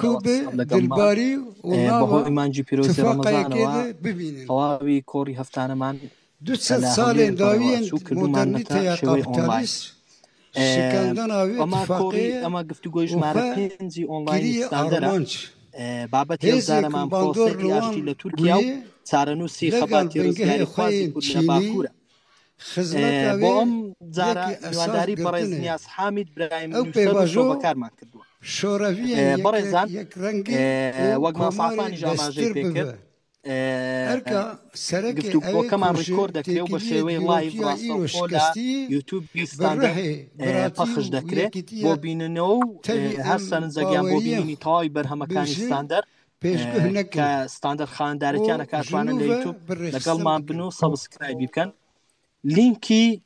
کوبه دلباری و ناوا مانجی پیروزی رمضان و ببینن تواوی کوری هفتانه من 200 سال داوین مدرنیته کاپیتالیست شکندن آوی اتفاقی اما گفتگویش ماره پنجی آنلاین گیری استاندارد آرمانچ بابت یاددار من پروسه ارشی لترکیه سرنوسی خباتی روزگاری خوازی کل باکوره خدمت با زارا نواداری برای نیاز حامد برایم نوشتن شو بکار من کردو شوروی برزان یک رنگی وقت ما صافانی جامعه پیکر ارکا سرک گفتگو کمان ریکورد دکره و بشوی لایو راستوخولا یوتیوب استاندارد پخش دکره با بیننو هر سنزگیان با بینینی تای برهمکانی استاندارد که استاندارد خاندارتیانه کاتوانه لیوتیوب لقل ما بنو سابسکرایب بکن لینکی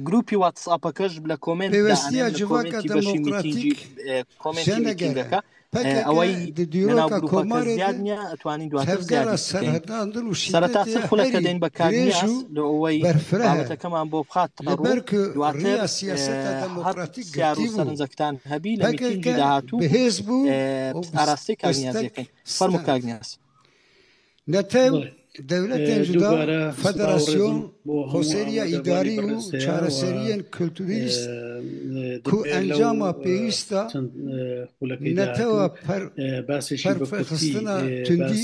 گروپی واتساپ کش بلا کومنت پیوستی جواکا دموکراتیک کومنتی میتینگکا اوای ناو گروپا زیاد نیا اتوانین دواتر زیاد سرتا سخوله کدین بکاگنیاس لوای بابت کمان بو بخات رو دواتر هر سیارو سرنزکتان هبی لمیتینگی دهاتو اراستی کاگنیاس یکن فرمو کاگنیاس نتاو دولت جدا فدراسیون خسریه اداری و چهارسریه کلتوریست کو انجام پیوستا نتاو پرفخستنا تندی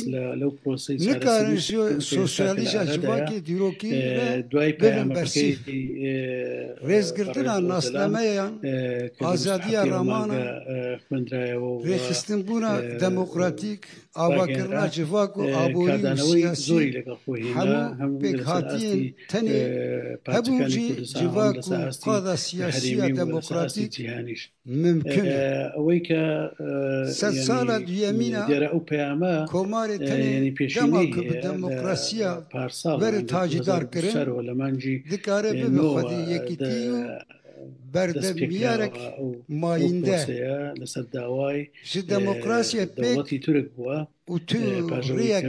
نکارن سوسیالیش اجواکی دیروکی ببین برسی رزگردنا ناسنامه آزادی رامان ریخستن بونا دموکراتیک آواکرنا جواکو آبوری و سیاسی همو بکهاتین تنی هبوجی جواکو قادا سیاسی دموکراتیک ممکنه ست سال دیمینا کمار تنی دماغ بدموکراسیا بر تاجدار کرن دکاره بخودی یکی تیو بردمیارک ماینده جی دموکراسی پیک و تو ریک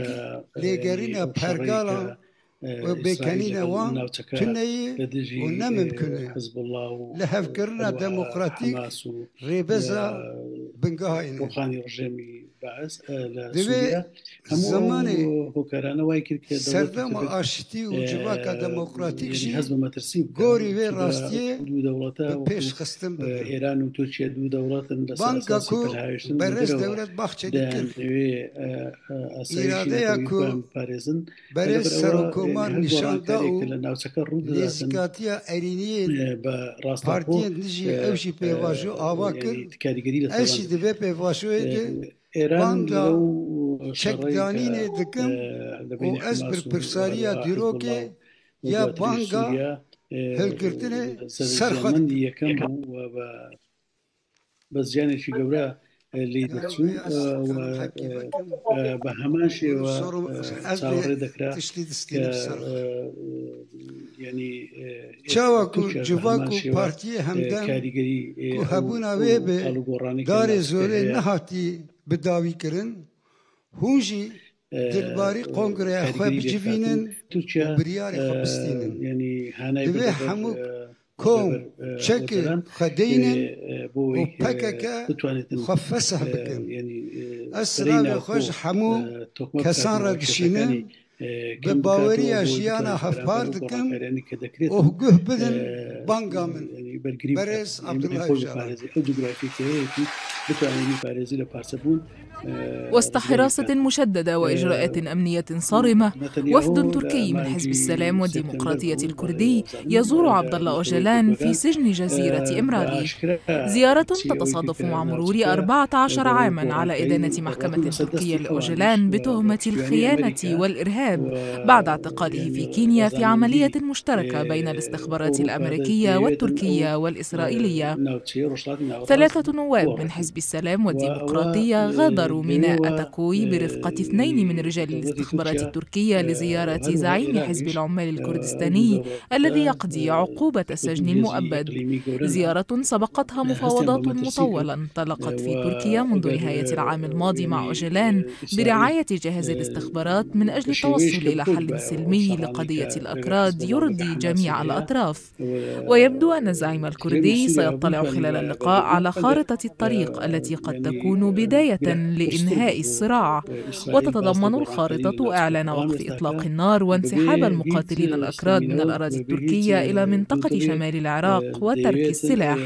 لیگرین پرگالا و بکنین وان تنهی و نممکنه لحف کرنا دموکراتیک ریبزا بنگاهینه دوی زمانی سردم آشتی و جواکا دموکراتیک جی گوری وی راستیه پیش خستم بگم ایران و ترکیه دو دولت بانکا کو برز دولت بخچه دیکن ایراده یا کو برز سروکومار نشان داو لیزیکاتیا ایرینیه پارتیه نجی اوشی پیواشو آوا کر ایشی دوی پیواشوه ده باندا چکدانین دکم و از برپرساریا دیروکه یا بانگا هلگرتنه سرخط بزیانشی گوره لیدرچو و همانشی و ساوره دکره یعنی چاوکو جواکو پارتی همدن کو هبونا وی به دار زوره نهاتی بداوی کرن هونجی دلباری کنگره خواه بجوینن و بریار خواه بستینن دوی همو کوم چک خدینن و پککه خواه فسح بکن اسراب خوش همو کسان را دشینن به باوری اجیانا هفپار دکم و گوه بدن بانگا من برز عبدالله جلال وسط حراسة مشددة وإجراءات أمنية صارمة، وفد تركي من حزب السلام والديمقراطية الكردي يزور عبد الله أوجلان في سجن جزيرة إمرالي، زيارة تتصادف مع مرور 14 عاما على إدانة محكمة تركية لأوجلان بتهمة الخيانة والإرهاب بعد اعتقاله في كينيا في عملية مشتركة بين الاستخبارات الأمريكية والتركية والإسرائيلية. 3 نواب من حزب السلام والديمقراطية غادروا ميناء أتاكوي برفقة 2 من رجال الاستخبارات التركية لزيارة زعيم حزب العمال الكردستاني الذي يقضي عقوبة السجن المؤبد، زيارة سبقتها مفاوضات مطولة انطلقت في تركيا منذ نهاية العام الماضي مع أوجلان برعاية جهاز الاستخبارات من أجل التوصل إلى حل سلمي لقضية الأكراد يرضي جميع الأطراف. ويبدو أن زعيم السينما الكردي سيطلع خلال اللقاء على خارطة الطريق التي قد تكون بداية لإنهاء الصراع، وتتضمن الخارطة إعلان وقف إطلاق النار وانسحاب المقاتلين الأكراد من الأراضي التركية إلى منطقة شمال العراق وترك السلاح.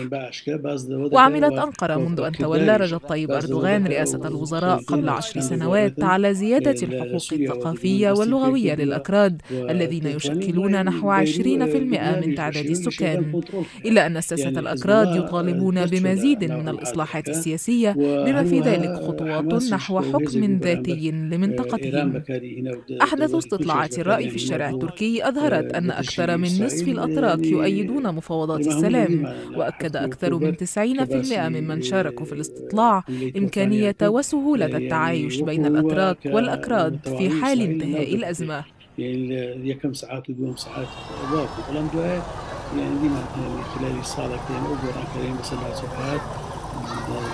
وعملت أنقرة منذ أن تولى رجب طيب أردوغان رئاسة الوزراء قبل 10 سنوات على زيادة الحقوق الثقافية واللغوية للأكراد الذين يشكلون نحو 20% من تعداد السكان، إلا أن ساسة الأكراد يطالبون بمزيد من الإصلاحات السياسية بما في ذلك خطوات نحو حكم ذاتي لمنطقتهم. أحدث استطلاعات الرأي في الشارع التركي أظهرت أن أكثر من نصف الأتراك يؤيدون مفاوضات السلام، وأكد أكثر من 90% ممن شاركوا في الاستطلاع إمكانية وسهولة التعايش بين الأتراك والأكراد في حال انتهاء الأزمة. يعني كم ساعات ودوم ساعات واقف ولم دعاء يعني ديما خلال الصالة يعني أقول عن كلام مثلا ساعات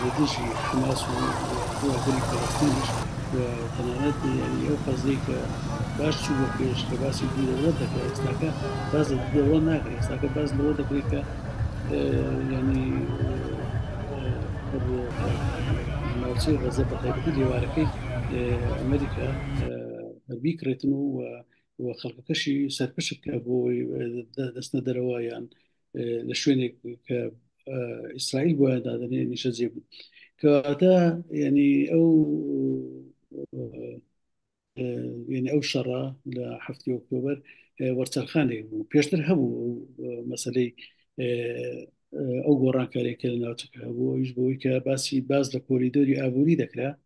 يدشي حماس وهذول فلسطينيش وتنانات يعني أو قصديك باش شو بكيش كباس يدي دولتك استاكا باز دولنا استاكا باز دولتك ليك يعني الموسيقى غزة بخير كل واركي أمريكا بيكرتنو وخلق كشي سربشك أبو دسنا دروايان لشوينك كإسرائيل بواد هذا نشزيب كأتا يعني أو شرع لحفتي أكتوبر ورتلخاني وبيشتر هبو مسألة أو قران كاري كلنا تكهبو يجبوي كباسي باز لكوريدوري أبوري ذكره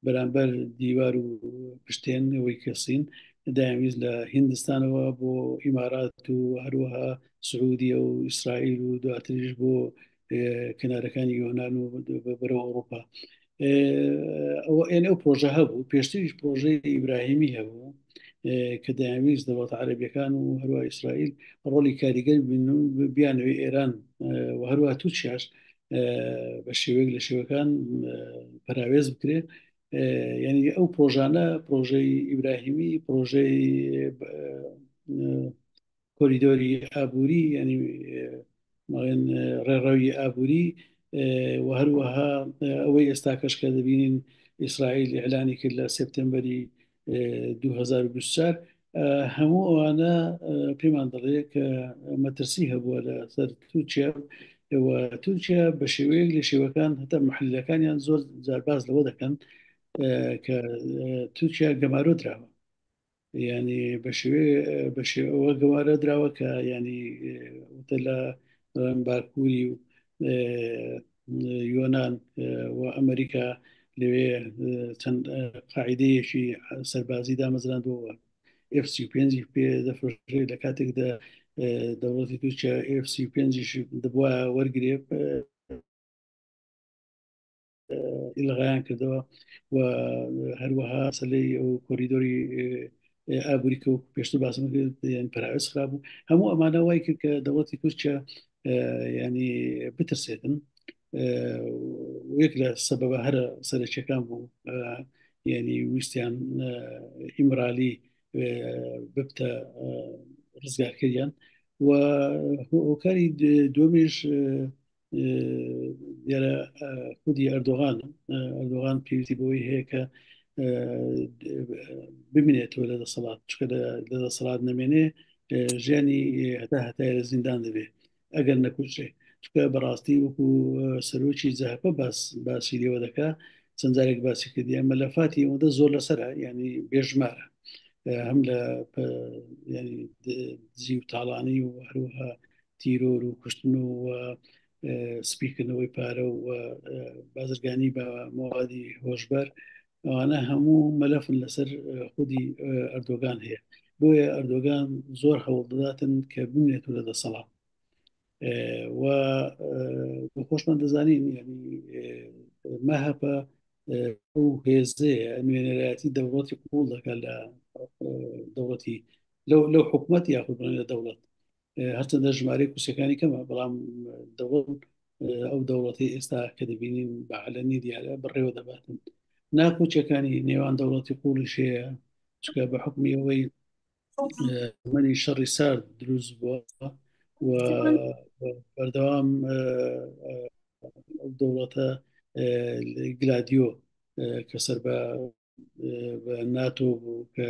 برانبر دیوار و پشتین وی کسین دائمیز لهندستان و بو امارات و هروها سعودی و اسرائیل و دواتریش بو کنارکان یونان و برو اروپا او يعني او بروجه هبو بيشتريش بروجه ابراهيمي هبو كدائميز دولة عربية كانوا هروها اسرائيل رولي كاريجر بانه بيانو ايران وهروها توتشاش بشويق لشوكان براويز بكري يعني او بروجانا بروجي ابراهيمي بروجي كوريدوري ابوري يعني مالن ريروي ابوري وهروها اوي استاكش كذبين اسرائيل اعلاني كل سبتمبر 2024 همو انا بيمان ضليك مترسيها ولا صار توتشا وتوتشا بشويق لشوكان حتى محل كان يعني زور زرباز لودا كان كتوتشا جمارو دراوا يعني بشوي وجمارو دراوا ك يعني وتلا باكوري يونان وأمريكا لوي قاعدة شيء سربازي دا مثلا دو اف سي بينزي في دفرج لكاتك دا دولة توتشا اف سي بينزي شو دبوا ورقريب إلغاء كذا وهروها سلي أو كوريدوري أبوريكو بيشتو باسم يعني برايس خابو همو أمانة وايك كدولتي كوتشا يعني بترسيتن ويكلا السبب هذا سر شكامو يعني ويستيان إمرالي ببتا رزقار كريان وكاري دوميش ديال خودي أردوغان بيوتي بوي هيك بمنيت لدى الصلاة شكرا لدى الصلاة نمينة جاني حتى الزندان دبي أقل نكون شيء شكرا براستي وكو سروشي زهبة بس يدي ودكا سنزارك باسي كدي ملفاتي وده زور لسرع يعني بيجمع هملا يعني زيو طالاني وهروها تيرور وكشتنو سبيكرنەوەی پارە و بازرگانی بە موادی هۆشبەر ئەوانە هەموو مەلەفن لەسەر خودی ئەردۆگان هەیە بۆیە ئەردۆگان زۆر هەوڵ دەداتن کە بمێت لە دەسەڵات و خۆشمان دەزانین یعنی مەهەپە ئەو هێزەیە نوێنەرایەتی دەوڵەتی قبوڵ دەکات لە دەوڵەتی لەو حکوومەت یاخود بڵێن لە دەوڵەت هەرچەندە ژمارەی کوچەکانی کەمە بەڵام دەوڵەت ئەو دەوڵەتی ئێستا کە دەبینین بە عەلەنی دیارە بەڕێوە دەباتن ناکوچەکانی نێوان دەوڵەتی قوڵیش هەیە چکە بە حکمی ئەوەی منی شەڕی سارد دروست بووە و بەردەوام دەوڵەتە گلادیۆ کە سەر بە ناتۆ بوو کە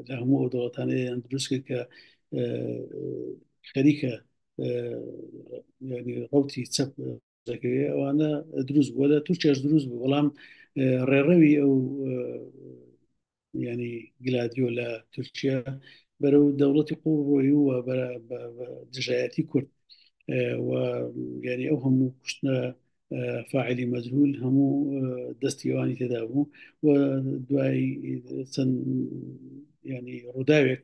لە هەموو ئەو دەوڵەتانەیان دروست کرد کە خەریکە ڕوتی چەپ دەکەوێت ئەوانە دروست بووە لە تورکیاش دروست بوو بەڵام ڕێڕەوی ئەو ینی گلادیۆ لە تورکیا بەرەو دەوڵەتی قوڵ ڕۆی وە دژایەتی کورد و ینی ئەو هەموو کوشتنە فاعلی مەجهول هەموو دەستیوانی تێدا بوو و دوای چەند ینی ڕووداوێک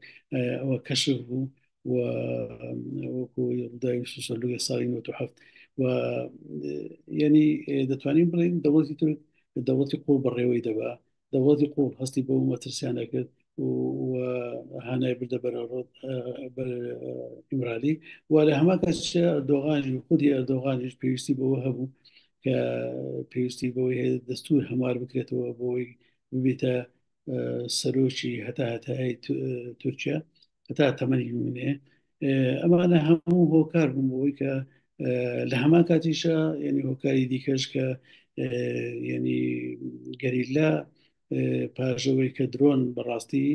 ئەوە کەشف بوو و وەکو ڕووداوی سوسەلوگە ساڵی 97 و ینی دەتوانین بڵین دەوڵەتی تورک دەوڵەتی قوڵ بەڕێوەی دەبا دەوڵەتی قوڵ هەستی بە مەترسیانە کرد و هانای بردە بەر ئیمرالی و لە هەما کەس ئەردۆغانی خودی ئەردۆغانیش پێویستی بەوە هەبوو کە پێویستی بەوەی دەستور هەموار بکرێتەوە بۆی ببێتە سەرۆکی هەتای تورکیا هەتا تەمەنی منێ ئەمانە هەموو هۆکار بوون بۆی کە لە هەمان کاتیشە ینی هۆکاری دیکەش کە ینی گەریلا پاژەوەی کە درۆن بەڕاستی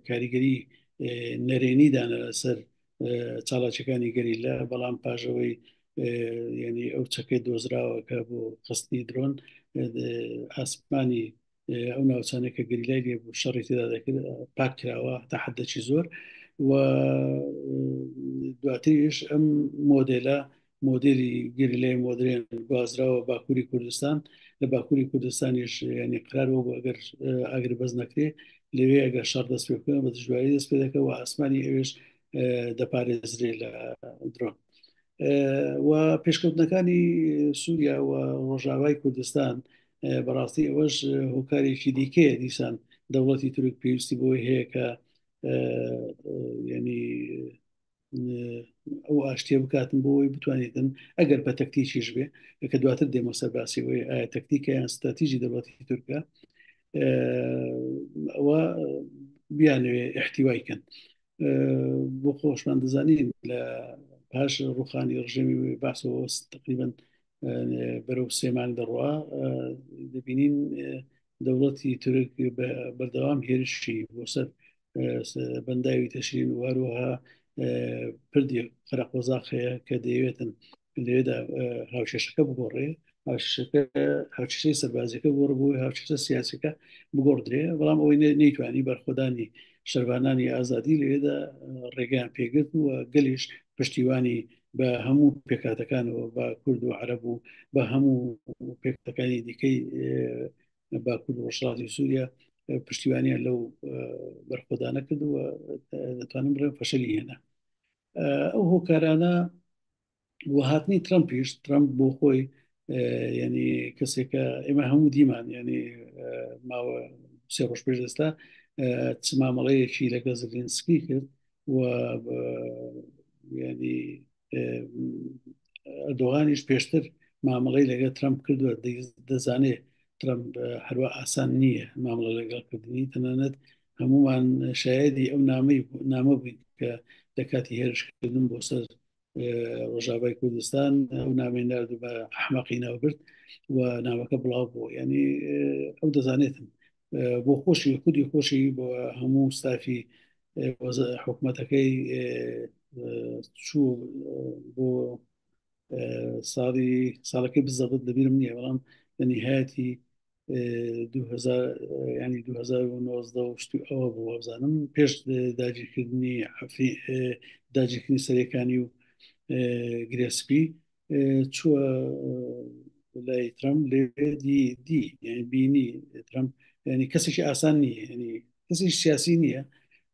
کاریگەری نەرێنیدانە لەسەر چالاکیەکانی گەریلا بەڵام پاژەوەی ینی ئەو چەکەی دۆزراوە کە بۆ قستی درۆن ئاسمانی ئەو ناوچانە کە گەریلای لێ بوو شەڕی تێدا دەکرد پاک کراوە تا حدەکی زۆر و دواتریش ئەم مۆدێلە مۆدلی گەریلای مۆدرێن گوازراوە باکووری کوردستان لە باکووری کوردستانیش ینی قرارەوە بۆ ئەگەر ئاگر بەز نەکرێ لەوێ ئەگەر شەڕ دەست پێ بکەن بە دژواری دەست پێ دەکەن و ئاسمانی ئەوێش دەپارێزرێ لە درۆن و پێشکەوتنەکانی سووریا و ڕۆژاوای کوردستان بەڕاستی ئەوەش هۆکارێکی دیکەیە دیسان دەوڵەتی تورک پێویستی بۆی هەیە کە ینی ئەو ئاشتیە بکاتن بۆی بتوانێتن ئەگەر بە تەکتیکیش بێ کە دواتر دێمە سەر باسیەوەی ئایا تەکتیکە یان استراتیژی دەوڵەتی تورکە ئەوە بیانوێ احتیوایکەن بۆ خۆشمان دەزانین لە پاش ڕوخانی ڕژێمی باسەوە تقریبا بەرەو سێمان دەڕوا دەبینین دەوڵەتی تورک بەردەوام هێرشی بۆ سەر بەنداوی تەشرین واروها پردی قەرەقۆزاقەیە کە دەیەوێتن لێدا هاوشێشەکە بگۆڕێ هاوچەی سەربازیەکە گۆڕ بووی هاوچەشە سیاسەکە بگۆڕدرێ بەڵام ئەوەی نەیتوانی بەرخۆدانی شەروانانی ئازادی لێدا ڕێگەیان پێگرت و گەلیش پشتیوانی بە هەموو پێکاتەکانەوە بە کورد و عەرەب و بە هەموو پێکاتەکانی دیکەی باکوور و ڕۆژهەڵاتی سووریا پشتیوانیان لەو بەرخۆدانە کردووە دەتوانم بڵێم فەشەلی هێنا ئەو هۆکارانە وهاتنی ترامپیش ترامپ بۆ خۆی ینی کەسێکە ئێمە هەموو دیمان ینی ماوە سێ ڕۆژ پێش دەستا مامەڵەیەکی لەگەڵ زلینسکی کرد و ینی ئەردۆغانیش پێشتر مامەڵەی لەگەڵ ترامپ کردووە دەزانێت ترامپ هەروە ئاسان نییە مامەڵە لەگەڵکردنی تەنانەت هەمومان شایەدی ئەو نامە بووین کە لە کاتی هێرشکردن بۆ سەر ڕۆژاوای کوردستان ئەو نامەی نردوو بە ئەحمەقی ناوبرد و نامەکە بڵاو بوو ینی ئەو دەزانێتن بۆ خۆشی خودی خۆشی بۆ هەموو ستافی حکوومەتەکەی چوو بۆ ساڵەکەی بزەبت لەبیرم نییە بەڵام لە نهایەتی 2019 شتی ئەوە بوو بزانم پێش داگیرکردنی سەرەکانی و گرێسپی چووە لای ترامپ لێ دی یعنی بینی ترامپ ینی کەسێکی ئاسان نییە ینی کەسێکی سیاسی نییە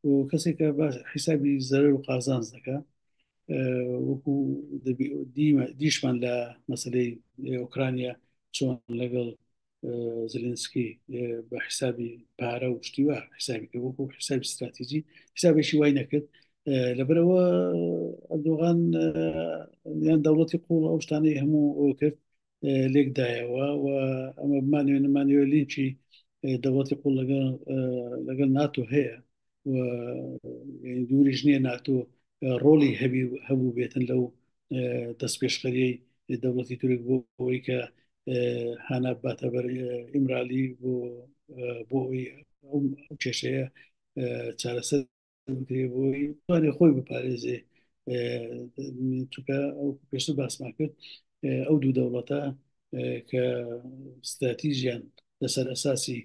و کەسێکە حیسابی زەرەر و قازانج دەکات وەکو دیشمان لە مەسلەی ئۆکرانیا چۆن لەگەڵ زلینسکی بە حیسابی پارە و شتیوە حیسابی کە وەکو حیسابی استراتیژی حیسابێکی وای نەکرد لەبەرەوە ئەردۆغان یان دەوڵەتی قوڵ ئەو شتانەی هەموو ئەو کرد لێکدایەوە و ئەمە بمانوێ نمانوێ لینچی دەوڵەتی قوڵ لەگەڵ ناتۆ هەیە و دووریش نییە ناتۆ ڕۆڵی هەبوو بێتن لەو دەست پێشخەریەی دەوڵەتی تورک بۆ ئەوەی کە هانا باتە بەر ئیمرالی بۆ ئەو کێشەیە چارەسەر بکرێ بۆی توانێ خۆی بپارێزێ چونکە ئەو پێشتر باسمان کرد ئەو دوو دەوڵەتە کە استراتیژیان لەسەر ئەساسی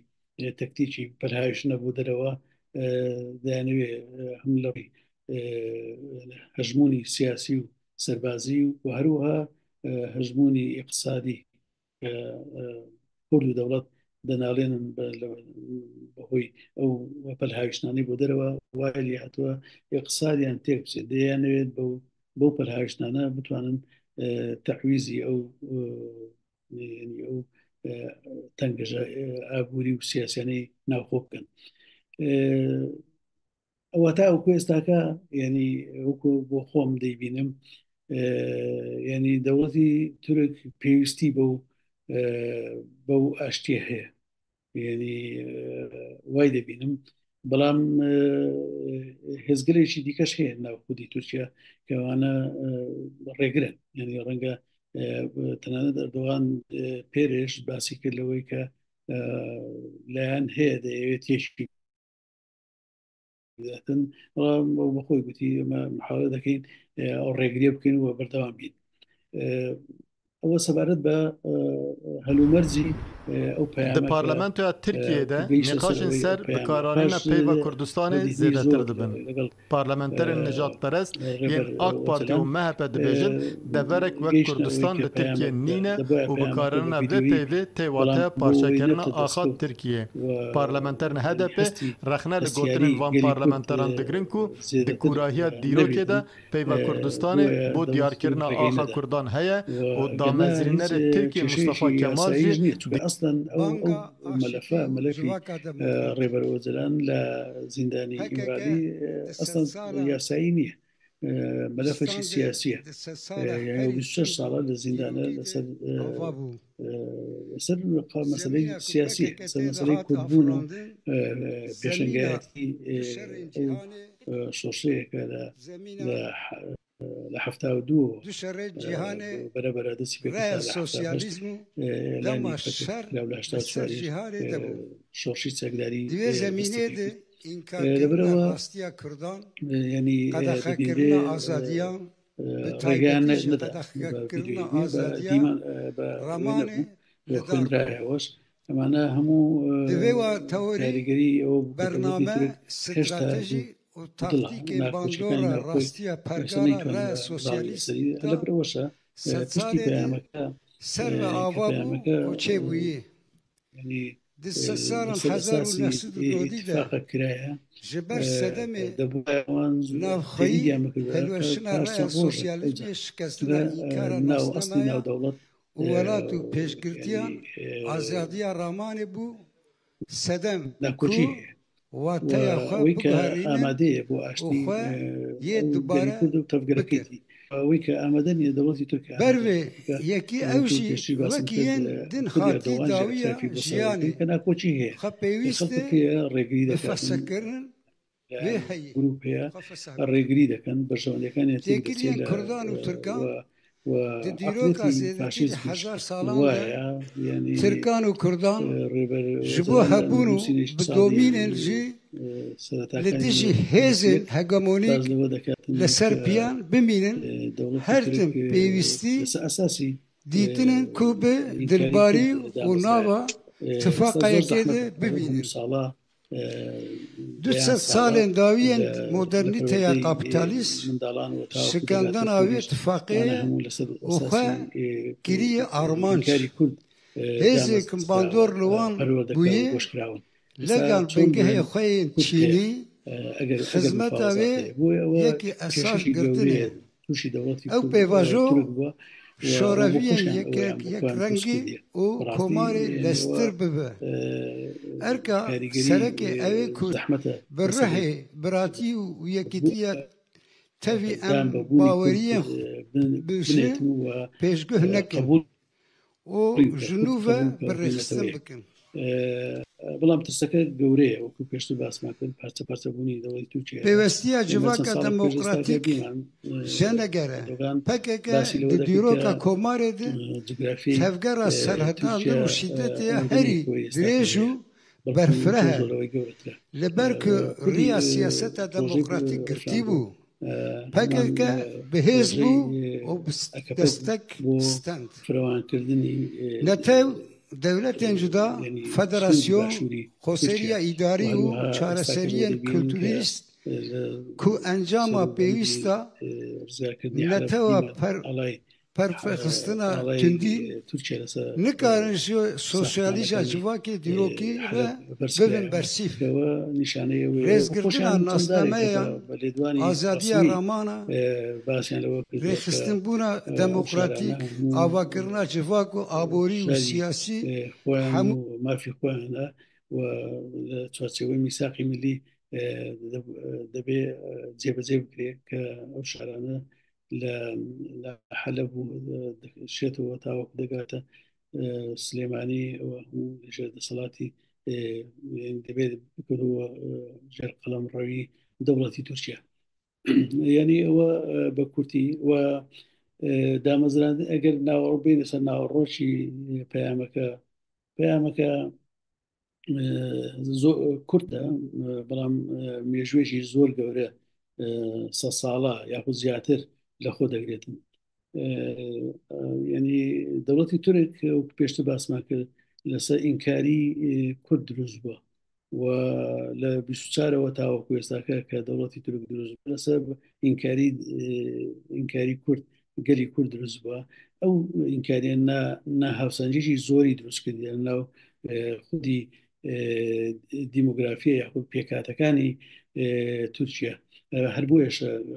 تەکتیکی پەرهاویش نەبوو دەرەوە دەیانەوێ هەم لەڕی هەژمونی سیاسی و سەربازی و هەروەها هەژمونی اقتصادی کورد و دەوڵەت دەناڵێنن بەهۆی ئەو پەرهاویشتانەی بۆ دەرەوە وای لێ هاتووە اقتصادیان تێک بچێت دەیانەوێت بەو پەرهاویشتانە بتوانن تەحویزی ئەو تەنگەژە ئابووری و سیاسیانەی ناوخۆ بکەن. ئەوە تا ئەو کوێستاکە ینی وەکو بۆ خۆم دەیبینم ینی دەوڵەتی تورک پێویستی بەو ئاشتیە هەیە ینی وای دەبینم بەڵام هێزگەلێکی دیکەش هەیە ناوخودی تورکیا کەوانە ڕێگرن ینی ڕەنگە تەنانەت ئەردۆغان پێرێش باسی کرد لەوەی کە لایەن هەیە دەیەوێت تێشی بەخۆی گوتی ئەمە محاولە دەکەین ئەو ڕێگریە بکەین و بەردەوام بین. ئەوە سەبارەت بە هەلومەرجی ئەو پارلەمانتۆ تورکیەدا نقاشên ser bikarانîna peyva Kurdistanê zêdetir dibin. Parlamenterên nijadperest yên AK Parti û MHP dibêjin deverek wek Kurdistan li Tirkiye nîne û bikarîna vê peyvê tê wateya parçekirina axa Tirkiye. Parlamenterên HDP rexne li gotinên van parlamenteran digirin ku di kurahiya dîrokê de peyva Kurdistanê bû diyarkirina axa Kurdan heye û damezrînerê Tirkiye Mustafa Kemal jî ملفی ڕێبەرۆزەران لە زیندانی ئیمرالی ئەسڵەن یاسایی نییە ملفێکی سیاسیە 26 ساڵە لە زیندانە لەسەر مەسەلەی سیاسی مەسەلەی کوردبوون و پێشەنگایەتی شۆشەیەکە لە 72 بەرەبەرە دەستی پێ شۆشی چەکداری لەبەرەوە ینی ڕێگەیان نەدا خوێنرایەوەش ئەمانە هەموو کاریگەری ئەو هێشتا لەبەرەوەشە پشتی پەیامەکە اتفاق کرایە دەبووان ناو ئەسلی ناو دەوڵەت وڵات و پێشگرتیان ئازادیە ڕامانێ بوو سەدەم ناکۆچی ئەوەی کە ئامادەیە بۆ ئاشتی تەفگەرەکەی ئەوەی کە ئامادە نیە دەوڵەتی تورکیا بەروێ یەکی ئەوشی وەکیەن دن خاتی داویە ژیانی کە ناکۆچی هەیە خە پێویستە ڕێگری فەسەکردن گروپەیە ڕێگری دەکەن بەشەوەندەکانی تێگریان کوردان و تورکان دیرۆکە سێدەی 1000 ساڵان ترکان و کوردان ji bo hebûn û bi domînên jî li dijî hêzên hegemonîk li ser piyan bimînin her tim pêwîstî dîtinên ku bi dilbarî û nava tifaqeyekê de bibînin. 200 salên dawiyên modernîteya kapitalîst şikandana wê tifaqê û xwe kiriye armanc hêzên bandor li wan bûye legan bingehê xwe yên çînî xizmeta wê yekî esas girtinê ew pêvajo şoraviyên yekrengî û komarê lestir bibe. Erka serekê ew ê ku bi rihê biratî û yekîtiya tevî em baweriyên bişê pêşguh nekin û ji nû ve birêxistin bikin. بەڵام ترسەکە گەورەیە وەکو پێشتر باسمان کرد پارچە پارچەبوونی دەوڵەتی تورکیا پێوەستیە جڤاکە دەموکراتیک ژەنەگەرە پەکێکە دیرۆکە کۆمارێ تەفگەرە سەرهەتاندن و شیدەتەیە هەری درێژ و بەرفرە لەبەر کە ڕیا سیاسەتە دەموکراتیک گرتی بوو پەکێکە بەهێز بوو و دەستەک ستەند فراوانکردنی لەتەو دەولەتێن جودا فەدەراسیۆن خۆسەریە ئیداری و چارەسەریەن کولتوریست کو ئەنجامە پێویستە لەتەوە پەرفەخستنە توندی نکارن سۆسیالیژە جڤاکێ دیرۆکی ببن بەرسیف ڕێزگرتنە ناسنامەیە ئازادیە ڕامانە ڕێخستن بوونە دەموکراتیک ئاواکردنە جڤاک و ئابۆری و سیاسی هەموو مافی خۆیانە و چوارچێوەی میساقی ملی دەبێ جێبەجێ بکرێت کە ئەو شارانە لە حەلەب و شێتەوە تاوەکو دەگاتە سلێمانی هەموو دەسەڵاتی دەبێت بکردەوە ژێر قەڵەمڕەوی دەوڵەتی تورکیا یعنی ئەوە بە کورتی و دامەزراندن ئەگەر ناوەڕبێنە سەر ناوەڕۆکی پەیامەکە کورتە بەڵام مێژوێژی زۆر گەورە 100 ساڵە یاخود زیاتر لە خۆ دەگرێتن ینی دەوڵەتی تورک پێشتر باسمان کرد لەسەر ئینکاری کورد دروست بووە و لە 24ەوە تاوەکو ئێستاکە کە دەوڵەتی تورک دروست بووە لەسەر ئینکاری کورد گەلی کورد دروست بووە ئەو ئینکاریان هاوسەنجێکی زۆری دروست کردیان ناو خودی دیموگرافیە یاخود پێکاتەکانی تورکیا هەر بۆیە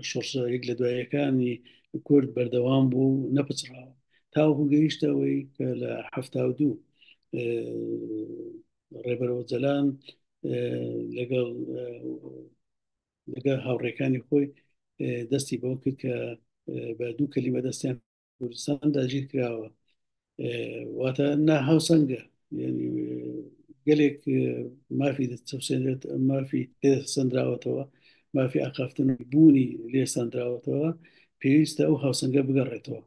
شۆڕشە یەک لە دواییەکانی کورد بەردەوام بوو نەپچراوە تاوەکو گەیشتەوەی کە لە 72 ڕێبەرەوە جەلان لەگەڵ هاوڕێکانی خۆی دەستی بەوە کرد کە بە دوو کەلیمە دەستیان کوردستان داگیر کراوە واتە هاوسەنگە ینی گەلێک مافی سەندراوەتەوە مافی ئاقافتن بوونی لێ سەندراوەتەوە پێویستە ئەو هاوسەنگە بگەڕێتەوە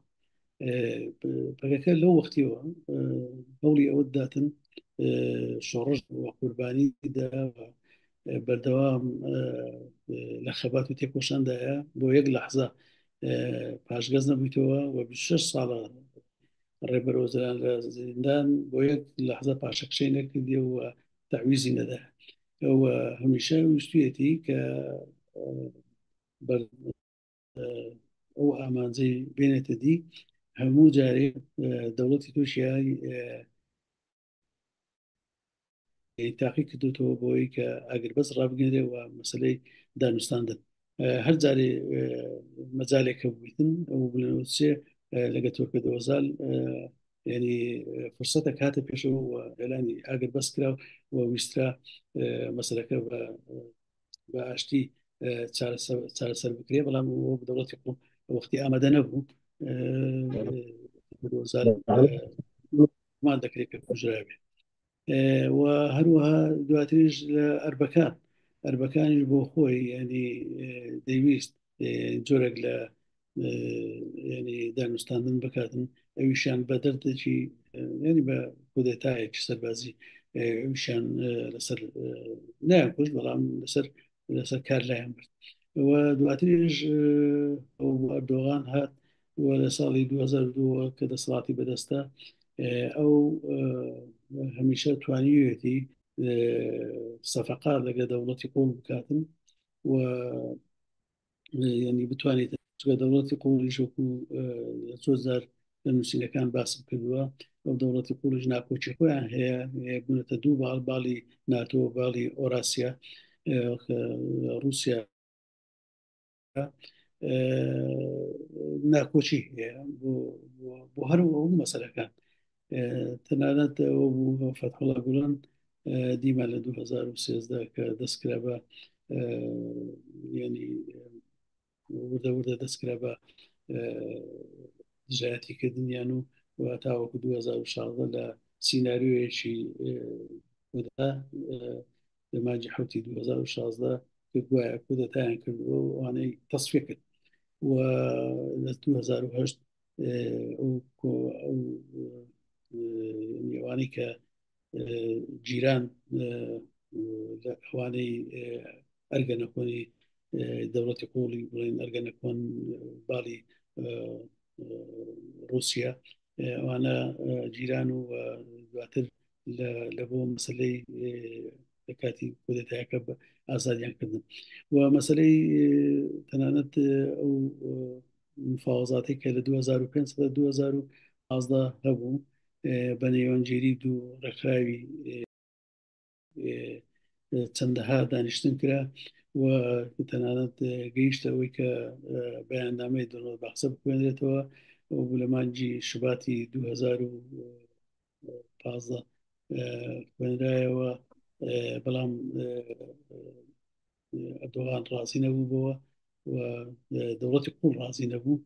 پەکەکە لەو وەختیەوە هەوڵی ئەوە داتن شۆڕش وە قوربانیدا بەردەوام لە خەبات و تێکۆشاندایە بۆ یەک لەحزە پاشگەز نەبوویتەوە و 26 ساڵە ڕێبەرەوە جەلان لە زیندان بۆ یەک لەحزە پاشەکشەی نەکردی و تەعویزی نەدا ئەوە هەمیشە ویستویەتی کە ئەو ئامانجەی بێنێتە دی هەموو جارێ دەوڵەتی تورکیای تاقی کردوتەوە بۆی کە ئەگەر بەس ڕابگەێنێ و مەسلەی دانوستاندن هەر جارێ مەجالێکە بوویتن ئەو بڵێنەوەچێ لەگە تۆکە دۆزال ینی فرسەتە کاتە پێشەوە و ئێلانی ئاگەر بەس کرا و ویسترا مەسلەکە بە ئاشتی چارەسەر بکرێ بەڵام دەوڵەتی قوم وەختی ئامادە نەبوو مان دەکرێت کە کوژرابێ و هەروەها دواتریش لە ئەربەکانیش بۆ خۆی ینی دەیویست جۆرێک لە ینی دانوستاندن بکاتن ئەویشان بە دەردێکی ینی بە کودێتایەکی سەربازی ئەویشان لەسەر نایان کوشت بەڵام لەسەر کار لایەن برد و دواتریش ئەردۆغان هات و لە ساڵی 2002 کە دەسەڵاتی بەدەستە ئەو هەمیشە توانیوێتی سەفەقات لەگە دەوڵەتی قوم بکاتن و ینی بتوانێت دەوڵەتی قوڵیش وەکو چۆزار لە نووسینەکان باسم کردووە ئەو دەوڵەتی قوڵش ناکۆچی خۆیان هەیە بوونەتە دوو باڵی ناتۆ باڵی ئۆراسیا رووسیا ناکۆچی هەیە بۆ هەرو ئەو مەسەلەکان تەنانەت فەتحوڵا گوڵان دیمە لە 2013 کە دەستکرا بە ینی وردە دەستکرا بە دژایەتیکردنیان و تاوەکو 2016 لە سیناریۆیەکی کودەتا لە مانجی حوتی 2016 کە گوایە کودەتایان کردەوە وانەی تەسفیە کرد و لە 2008 ئەوانەی کە جیران ئەوانەی ئەرگەنەکۆنی دەوڵەتی قوڵی بڵێن ئەرگەنەکۆن باڵی رووسیا ئەوانە جیران و دواتر لە بۆ مەسلەی لە کاتی کودەتایەکە ئازادیان کردن و مەسلەی تەنانەت ئەو مفاوەزاتی کە لە 2005 2011 هەبوو بە نێوانگیری دوو ڕێکخراوی چەندەها دانیشتن کرا و تەنانەت گەیشتە ئەوەی کە بەیاننامەی دەوڵەت باخچە بخوێنرێتەوە لە مانجی شوباتی 2015 خوێنرایەوە بەڵام ئەردۆغان ڕازی نەبوو بەوە و دەوڵەتی قوڵ ڕازی نەبوو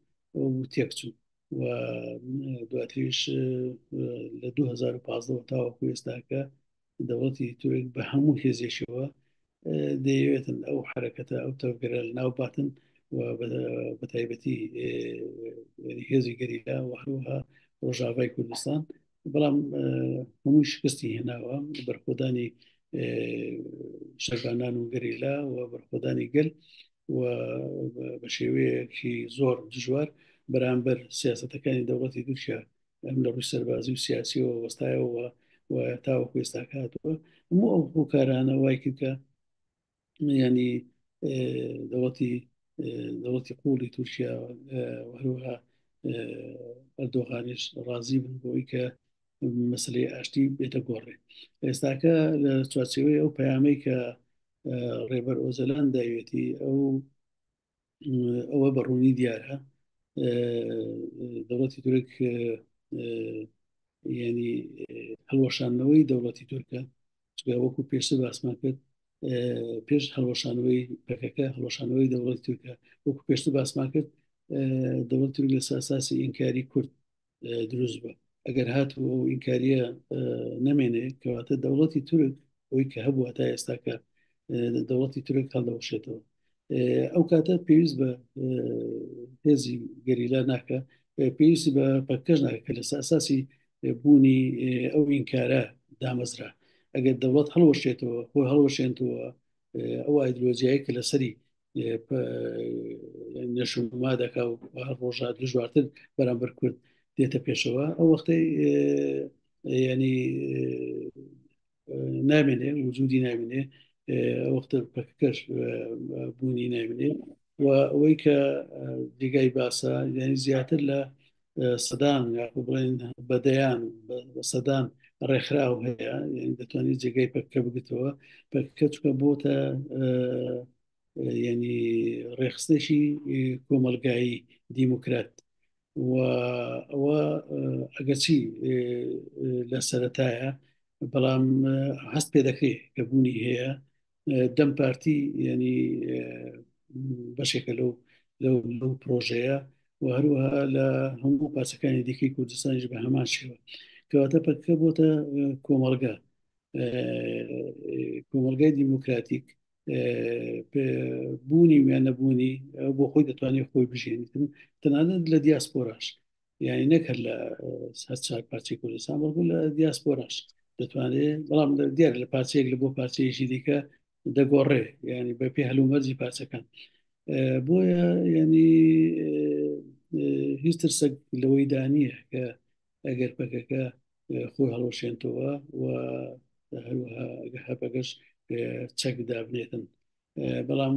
و تێکچوو و دواتریش لە 2015 تاوەکو ئێستاکە دەوڵەتی تورک بە هەموو هێزێشەوە دەیەوێتن ئەو حرەکەتە ئەو تەوگەرە ناو باتن و بەتایبەتی هێزی گەریلا و هەروەها ڕۆژاوای کوردستان بەڵام هەمووی شکستی هێناوە بەرخۆدانی شەربانان و گەریلا و بەرخۆدانی گەل و بە شێوەیەکی زۆر دژوار بەرامبەر سیاسەتەکانی دەوڵەتی تورکیا ئەم لە ڕووی سەربازی و سیاسی و وەستایەوە و تاوەکو ئێستا هاتووە هەموو ئەو هۆکارانە وای کردکە ینی دەوڵەتی قوڵی تورکیا هەروەها ئەردۆغانیش ڕازی بن بۆی کە مەسلەی ئاشتی بێتە گۆڕێ ئێستاکە لە چوارچێوەی ئەو پەیامەی کە ڕێبەر ئۆزەلان داوێتی ئەوە بەڕوونی دیارە دەوڵەتی تورک ینی هەڵوەشانەوەی دەوڵەتی تورکە وەکو پێشتر باسمان کرد پێش هەڵوەشانەوەی پەکەکە هەڵوەشانەوەی دەوڵەتی تورکە وەکو پێشتر باسمان کرد دەوڵەتی تورک لە ئاساسی ئینکاری کورد دروست بووە ئەگەر هاتووە و ئینکاریە نەمێنێ کەواتە دەوڵەتی تورک ئەوەی کە هەبوو هەتا ئێستاکە دەوڵەتی تورک هەڵدەوەشێتەوە ئەو کاتە پێویست بە هێزی گەریلا ناکە پێویستی بە پەکەش ناکە کە لە ئاساسی بوونی ئەو ئینکارە دامەزرا ئەگەر دەوڵەت هەڵوەشێتەوە خۆی هەڵوەشێنەوە ئەو ئایدۆلۆژیایی کە لەسەری نەشوما دەکا و ڕۆژات دژوارتر بەرامبەر کورد دێتە پێشەوە ئەو وەختەی ینی نامێنێ وجودی نامێنێ وەختە پەکەکەش بوونی نامێنێ و ئەوەی کە دیگای باسە یعنی زیاتر لە سەدان بڵێن بەدەیان بە سەدان ڕێکخراو هەیە دەتوانێت جێگای پەکەکە بگرێتەوە پەکەکە چکە بۆتە ینی ڕێخستێکی کۆمەلگایی دیموکرات و ئەوە ئەگەرچی لە سەرەتایە بەڵام هەست پێ دەکرێت کە بوونی هەیە دەم پارتی ینی بەشێکە لەو پرۆژەیە و هەروەها لە هەموو پارچەکانی دیکەی کوردستانیش بە هەمان شێوە کەواتە پەکەکە بۆتە کۆمەلگای دیموکراتیک بوونی ویان نەبوونی بۆ خۆی دەتوانێت خۆی بژێنیتن تەنانەت لە دیاسپۆراش یعنی نەکرد لە چار پارچەی کوردستان بەڵکو لە دیاسپۆراش دەتوانێت بەڵام دیار لە پارچەیەک لە بۆ پارچەیەکی دیکە دەگۆڕێ ینی بە پێ هەلومەرجی پارچەکان بۆیە ینی هیچ ترسێک لەوەی دانیە کە ئەگەر پەکەکە خۆی هەڵوەشێنتەوە و هەروەها هەپەکەش چەک دابنێتن بەڵام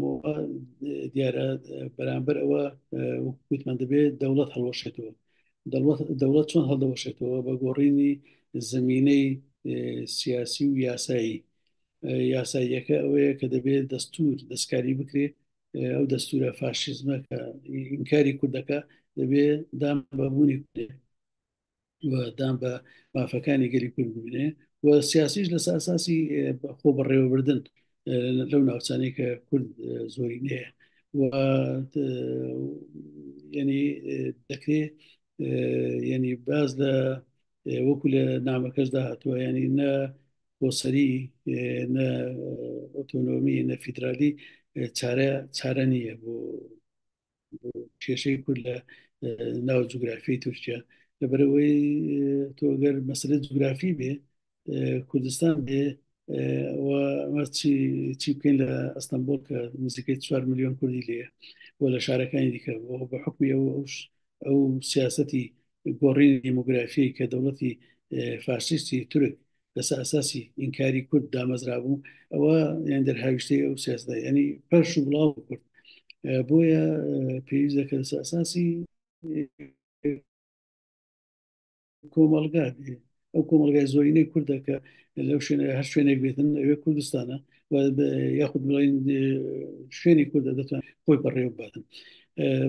دیارە بەرامبەر ئەوە وتمان دەبێت دەوڵەت هەڵوەشێتەوە دەوڵەت چۆن هەڵدەوەشێتەوە بە گۆڕینی زمینەی سیاسی و یاساییەکە ئەوەیە کە دەبێت دەستور دەستکاری بکرێت ئەو دەستورە فاشیزمە کە ئینکاری کوردەکە دەبێت دام بەبوونی کوردێ و دام بە مافەکانی گەلی کورد ببینێ و سیاسیش لە ئاساسی خۆ بەڕێوەبردن لەو ناوچانەی کە کورد زۆرینەیە و ینی دەکرێت ینی باز لە وەکو لە نامەکەشدا هاتووە ینی نە بۆ سەری نە ئۆتۆنۆمی نە فیدرالی چارە نییە بۆ کێشەی کورد لە ناو جوگرافیای تورکیا لەبەرەوەی تۆ گەر مەسلە جوگرافی بێ کوردستان بێ چی بکەین لە ئەستەمبۆڵ کە نزیکەی 4 ملیۆن کوردی لێە بۆ لە شارەکانی دیکە بە حکمی ئەو سیاسەتی گۆڕینی دیموگرافی کە دەوڵەتی فاشیستی تورک لەسەر ئەساسی ئینکاری کورد دامەزرابوو ئەوە یان دەرهاویشتەی ئەو سیاستە ینی پەرش و بڵاو کورد بۆیە پێویست دەکە لەسەر ئەساسی کۆمەڵگا ئەو کۆمەڵگای زۆرینەی کوردەکە لەو شوێنە هەر شوێنێک بێتن ئەوێ کوردستانە یاخود بڵین شوێنی کوردە دەتوان خۆی بەڕێوە باتن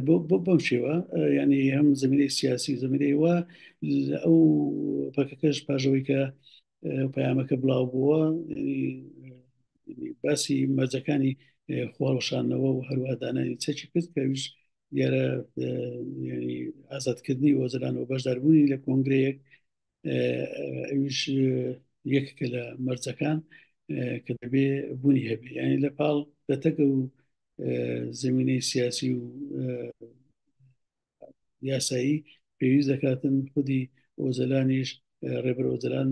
بۆ بەم شێوە ینی هەم زمینەی سیاسی زمینەی وە ئەو پەکەکەش پاژەوەی کە پەیامەکە بڵاو بووە باسی مەرجەکانی خۆڵشانەوە و هەروادانانی چەکی کرد کەویش دیارە ئازادکردنی وەزەران و بەشداربوونی لە کۆنگرەیەک ئەویش یەکێکە لە مەرجەکان کە دەبێ بوونی هەبێ یعنی لە پاڵ بەتەکە و زمینەی سیاسی و یاسایی پێویست دەکاتن خودی ئۆزەلانیش ڕێبەر ئۆزەلان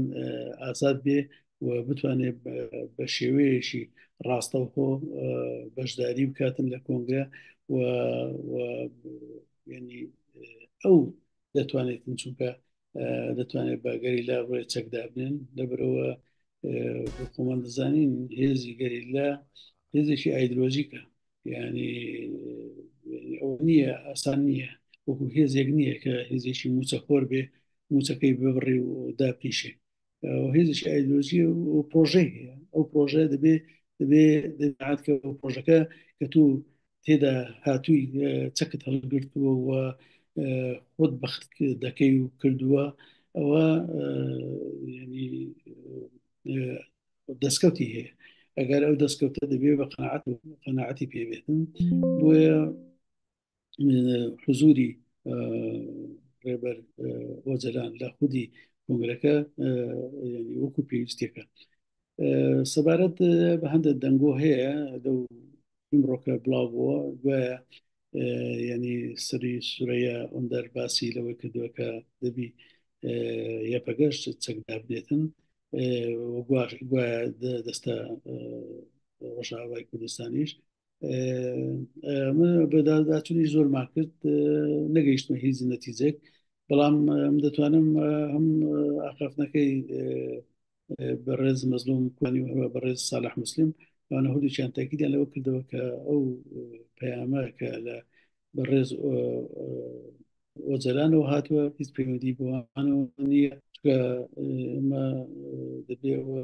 ئازاد بێ و بتوانێت بە شێوەیەشی ڕاستەوخۆ بەشداری بکاتن لە کۆنگرە و ینی ئەو دەتوانێتن چونکە دەتوانێت باگەری لا ڕێ چەکدا بنێن لەبەرەوە خۆمان دەزانین هێزی گەریلا هێزێکی ئایدۆلۆژیکە یعنی ئەو نییە ئاسان نییە وەکو هێزێک نییە کە هێزێکی موچەخۆر بێ موچەکەی ببڕێ و داپیشێ هێزێکی ئایدۆلۆژی و پرۆژەی هەیە ئەو پرۆژە دەبێت پرۆژەکە کە تو تێدا هاتووی چەکت هەڵگرتووە و خۆت بەخت دەکەی و کردووە ئەوە ینی دەستکەوتی هەیە ئەگەر ئەو دەستکەوتە دەبێت بە قەناعەتی پێبێتن بۆیە حزوری ڕێبەر ئۆزەلان لە خودی کۆنگرەکە وەکو پێویستێکە سەبارەت بە هەندێک دەنگۆ هەیە لەو ئیمڕۆکە بڵاو بووە گوایە ینی سری سورەیە ئۆندەر باسی لەوەی کردووە کە دەبی یەپەگەشت چەکدا بێتن گوایە دەستە ڕۆژاوای کوردستانیش بەداداچوونی زۆرمان کرد نەگەیشتمە هیچ نەتیجەک بەڵام دەتوانم هەم ئاخافنەکەی بەڕێز مەزلوم کوانی و بەڕێز ساڵح مسلم وانە هەردووچیان تاکیدیان لەوە کردەوە کە ئەو پەیامە کە لە بەڕێز ئۆزەلانەوە هاتووە هیچ پەیوەندی بۆوانەوە نییە کە ئێمە دەبێەوە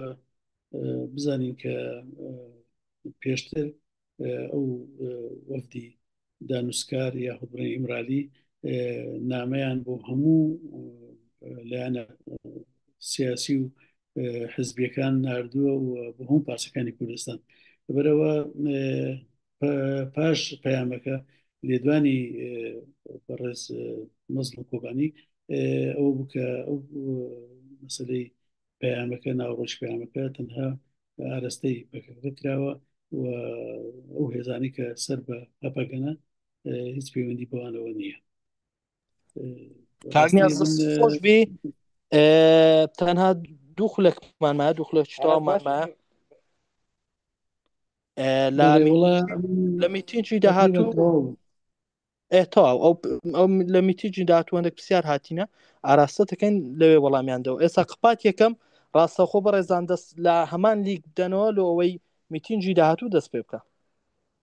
بزانین کە پێشتر ئەو وەفدی دانوسکار یاخود بڵێن ئیمرالی نامەیان بۆ هەموو لایەنە سیاسی و حزبیەکان ناردووە و بۆ هەموو پاسەکانی کوردستان لەبەرەوە پاش پەیامەکە لێدوانی بەڕێز مەزلوم کۆبانی ئەوە بووکە ئەو مەسەلەی پەیامەکە ناوڕۆژ پەیامەکە تەنها ئاراستەی بەکەکە کراوە و ئەو هێزانی کە سەر بە هەپەگەنە هیچ پەیوەندی بەوانەوە نییە خۆش بێ تەنها دوو خولەکمانمایە دوو خولەک چتاومانمایە لە میتینجی داهاتوو تاو ئەو لە میتیجی داهاتووەندێک پرسیار هاتینە ئاراستە دەکەین لەوێ وەڵامیاندەوە ئێستا قپات یەکەم ڕاستەخۆ بەڕێزان دەست لە هەمان لیگ بدەنەوە لە ئەوەی میتینجی داهاتوو دەست پێ بکە